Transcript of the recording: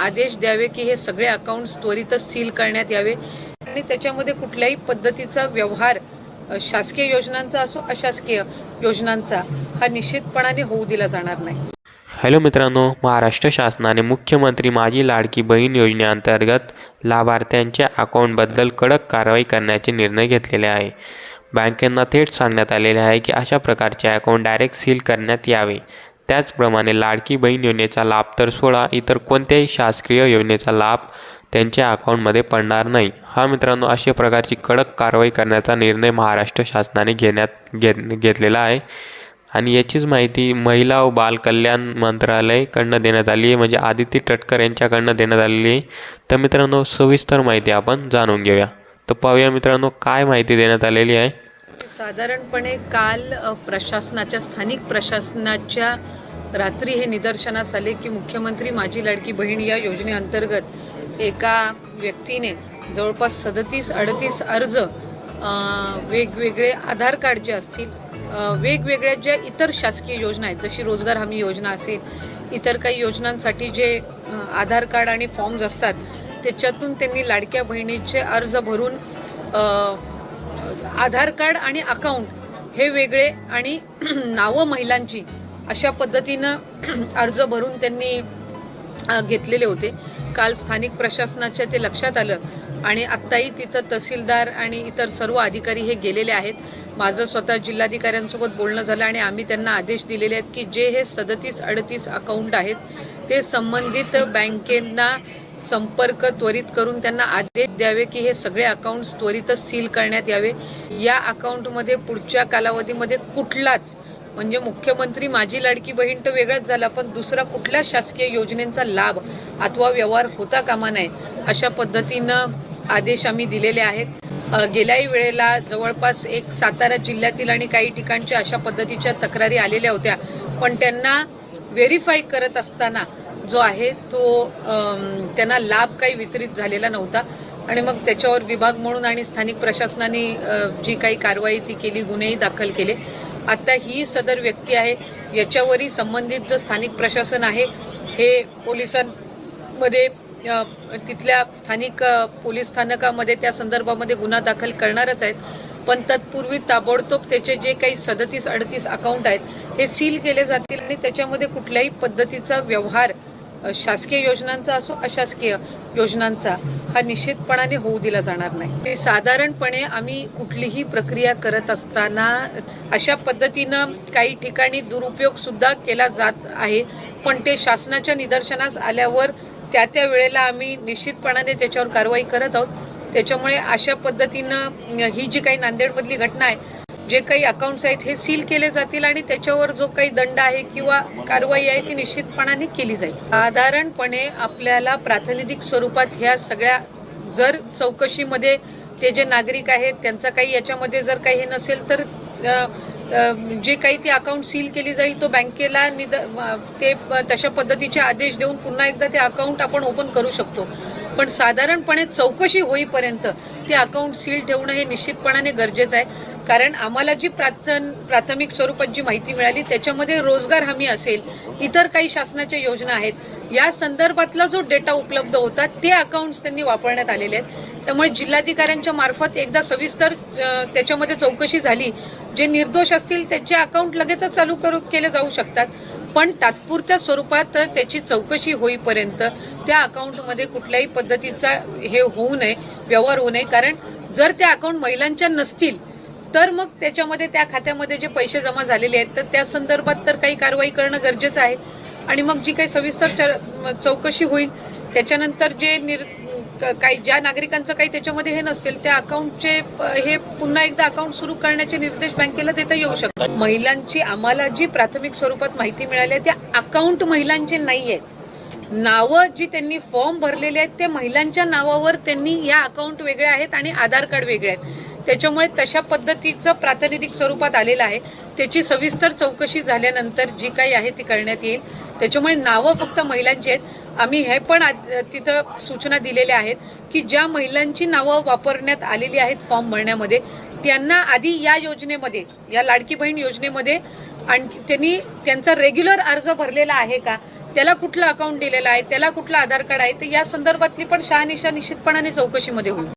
आदेश द्यावे की हे सगळे अकाउंट्स त्वरितच सील करण्यात यावे आणि त्याच्यामध्ये कुठल्याही पद्धतीचा व्यवहार शासकीय योजनांचा असो अशासकीय योजनांचा हा निश्चितपणाने होऊ दिला जाणार नाही। हॅलो मित्रांनो, महाराष्ट्र शासनाने मुख्यमंत्री माझी लाडकी बहीण योजनेअंतर्गत लाभार्थ्यांच्या अकाउंटबद्दल कडक कारवाई करण्याचे निर्णय घेतलेले आहे। बँकांना थेट सांगण्यात आलेले आहे की अशा प्रकारचे अकाउंट डायरेक्ट सील करण्यात यावे। त्याचप्रमाणे लाडकी बहीण योजनेचा लाभ तर सोडा, इतर कोणत्याही शासकीय योजनेचा लाभ त्यांच्या अकाउंटमध्ये पडणार नाही। हा मित्रांनो, अशा प्रकारची कडक कारवाई करण्याचा निर्णय महाराष्ट्र शासनाने घेतलेला आहे आणि याचीच माहिती महिला व बाल कल्याण मंत्रालयाकडनं देण्यात आली आहे, म्हणजे आदिती तटकरे यांच्याकडनं देण्यात आलेली आहे। तर मित्रांनो, सविस्तर माहिती आपण जाणून घेऊया। तर पाहूया मित्रांनो काय माहिती देण्यात आलेली आहे। साधारणपणे काल स्थानिक प्रशासनाच्या रात्री हे निदर्शनास आले की मुख्यमंत्री माझी लाडकी बहीण या योजनेअंतर्गत एका व्यक्तीने जवळपास 37-38 अर्ज वेगवेगळे आधार कार्ड जे असतील, वेगवेगळ्या ज्या इतर शासकीय योजना आहेत जशी रोजगार हमी योजना असेल, इतर काही योजनांसाठी जे आधार कार्ड आणि फॉर्म्स असतात त्याच्यातून त्यांनी लाडक्या बहिणीचे अर्ज भरून आधार कार्ड आणि अकाउंट हे वेगळे आणि नावं महिलांची अशा पद्धतीनं अर्ज भरून त्यांनी घेतलेले होते। काल स्थानिक प्रशासनाच्या ते लक्षात आलं आणि आत्ताही तिथं तहसीलदार आणि इतर सर्व अधिकारी हे गेलेले आहेत। माझं स्वतः जिल्हाधिकाऱ्यांसोबत बोलणं झालं आणि आम्ही त्यांना आदेश दिलेले आहेत की जे हे 37-38 अकाउंट आहेत ते संबंधित बँकेंना संपर्क त्वरित करून त्यांना आदेश द्यावे की हे सगळे अकाउंट्स त्वरितच सील करण्यात यावे। या अकाउंटमध्ये पुढच्या कालावधीमध्ये कुठलाच म्हणजे मुख्यमंत्री माझी लाडकी बहीण तर वेगळाच झाला, पण दुसरा कुठल्या शासकीय योजनेचा लाभ अथवा व्यवहार होता कामा नये अशा पद्धतीनं आदेश आम्ही दिलेले आहेत। गेल्याही वेळेला जवळपास एक सातारा जिल्ह्यातील आणि काही ठिकाणच्या अशा पद्धतीच्या तक्रारी आलेल्या होत्या, पण त्यांना व्हेरीफाय करत असताना जो आहे तो त्यांना लाभ काही वितरित झालेला नव्हता आणि मग त्याच्यावर विभाग म्हणून आणि स्थानिक प्रशासनाने जी काही कारवाई ती केली, गुन्हेही दाखल केले। आता ही सदर व्यक्ती आहे याच्यावरही संबंधित जो स्थानिक प्रशासन आहे हे पोलिसांमध्ये तिथल्या स्थानिक पोलीस स्थानकामध्ये त्या संदर्भामध्ये गुन्हा दाखल करणारच आहेत, पण तत्पूर्वी ताबडतोब त्याचे जे काही 37-38 अकाउंट आहेत हे सील केले जातील आणि त्याच्यामध्ये कुठल्याही पद्धतीचा व्यवहार शासकीय योजनांचा असो अशासकीय योजनांचा हा निश्चितपणाने होऊ दिला जाणार नाही। साधारणपणे आम्ही कुठलीही प्रक्रिया करत असताना अशा पद्धतीनं काही ठिकाणी दुरुपयोग सुद्धा केला जात आहे, पण ते शासनाच्या निदर्शनास आल्यावर त्या वेळेला आम्ही निश्चितपणाने त्याच्यावर कारवाई करत आहोत। त्याच्यामुळे अशा पद्धतीनं ही जी काही नांदेडमधली घटना आहे, जे काही अकाउंट्स आहेत हे सील केले जातील आणि त्याच्यावर जो काही दंड आहे किंवा कारवाई आहे ती निश्चितपणाने केली जाईल। साधारणपणे आपल्याला प्रातिनिधिक स्वरूपात ह्या सगळ्या जर चौकशीमध्ये ते जे नागरिक आहेत त्यांचा काही याच्यामध्ये जर काही हे नसेल तर जे काही ते अकाउंट सील केली जाईल तो बँकेला ते तशा पद्धतीचे आदेश देऊन पुन्हा एकदा ते अकाउंट आपण ओपन करू शकतो, पण साधारणपणे चौकशी होईपर्यंत ते अकाउंट सील ठेवणं हे निश्चितपणाने गरजेचं आहे। कारण आम्हाला जी प्राथमिक स्वरूपात जी माहिती मिळाली त्याच्यामध्ये रोजगार हमी असेल, इतर काही शासनाच्या योजना आहेत, या संदर्भातला जो डेटा उपलब्ध होता ते अकाउंट्स त्यांनी वापरण्यात आलेले आहेत। त्यामुळे जिल्हाधिकाऱ्यांच्या मार्फत एकदा सविस्तर त्याच्यामध्ये चौकशी झाली, जे निर्दोष असतील त्यांचे अकाउंट लगेचच चालू केले जाऊ शकतात, पण तात्पुरत्या स्वरूपात त्याची चौकशी होईपर्यंत त्या अकाउंटमध्ये कुठल्याही पद्धतीचा हे होऊ नये, व्यवहार होऊ नये। कारण जर त्या अकाउंट महिलांच्या नसतील तर मग त्याच्यामध्ये त्या खात्यामध्ये जे पैसे जमा झालेले आहेत तर त्या संदर्भात तर काही कारवाई करणं गरजेचं आहे आणि मग जी काही सविस्तर चौकशी होईल त्याच्यानंतर जे काही ज्या नागरिकांचं काही त्याच्यामध्ये हे नसेल त्या अकाउंटचे हे पुन्हा एकदा अकाउंट सुरू करण्याचे निर्देश बँकेला देता येऊ शकतात। महिलांची आम्हाला जी प्राथमिक स्वरूपात माहिती मिळाली आहे त्या अकाउंट महिलांचे नाही आहेत, नावं जी त्यांनी फॉर्म भरलेले आहेत ते महिलांच्या नावावर त्यांनी या अकाउंट वेगळे आहेत आणि आधार कार्ड वेगळे आहेत। त्याच्यामुळे तशा पद्धतीचं प्रातिनिधिक स्वरूपात आलेलं आहे, त्याची सविस्तर चौकशी झाल्यानंतर जी काही आहे ती करण्यात येईल। त्याच्यामुळे नावं फक्त महिलांची आहेत। आम्ही हे पण तिथं सूचना दिलेल्या आहेत की ज्या महिलांची नावं वापरण्यात आलेली आहेत फॉर्म भरण्यामध्ये त्यांना आधी या योजनेमध्ये, या लाडकी बहीण योजनेमध्ये आणि त्यांनी त्यांचा रेग्युलर अर्ज भरलेला आहे का त्याला कुठलं अकाउंट दिलेलं आहे, त्याला कुठलं आधार कार्ड आहे, तर या संदर्भातली पण शहानिशा निश्चितपणाने चौकशीमध्ये होईल.